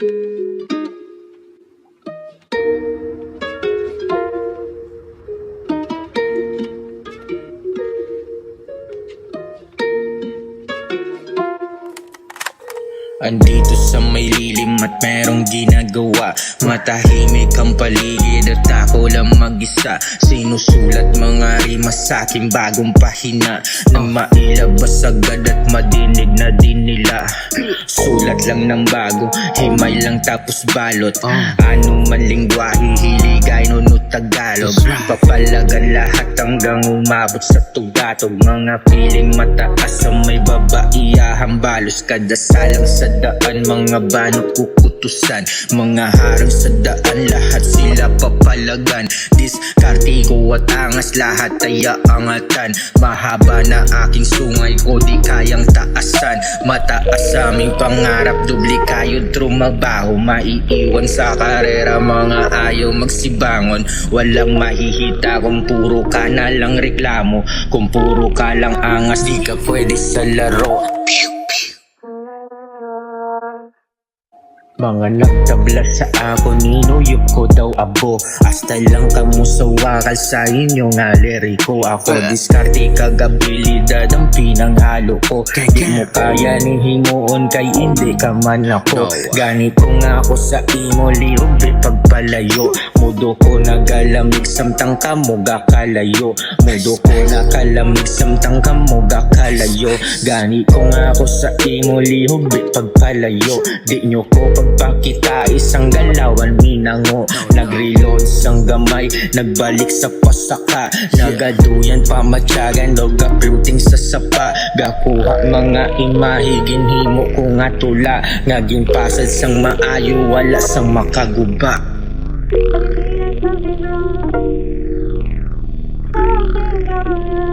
Andito sa may lilim at merong ginagawa. Matahimik ang paligid at ako lang mag-isa. Sinusulat mga rima sa aking bagong pahina na mailabas agad at madinig na din nila. Sulat lang ng bago, himay lang tapos balot. Ano man lingwahe, hiligay, nunod Tagalog. Papalagan lahat hanggang umabot sa tugatog. Mga piling mataas sa may baba, iyahambalos. Kada salang sa daan, mga banok kukutusan. Mga harang sa daan, lahat sila papalagan. Diskarte ko at angas, lahat ay aangatan. Mahaba na aking sungay ko, di kayang taasan. Mataas sa aming pangarap, dubli kayod trumabaho. Maiiwan sa karera, mga ayaw magsibangon. Walang mahihita kung puro ka na lang reklamo. Kung puro ka lang angas, di ka pwede sa laro. Mga nagtabla sa ako, ninuyok ko daw abo. Hasta lang kamo sa wakal sa inyo nga liriko. Ako diskarte kagabilidad ang pinanghalo ko. Di mo kaya ni hingoon kay hindi ka man ako. Ganito nga ako sa imo, liubi pagpalayo. Mudo ko nagalamig samtang kamo gakalayo. Mudo ko nakalamig samtang kamo gakalayo. Ganito nga ako sa imo, liubi pagpalayo. Di nyo ko pagpakita isang galawan minango. Nag-reload sang gamay, nagbalik sa pasaka. Nagaduyan pa matyagan, daw gapluting sa sapa. Gakuha mga imahe, ginhimo ko nga tula. Naging pasad sang maayo, wala sang makaguba. Ang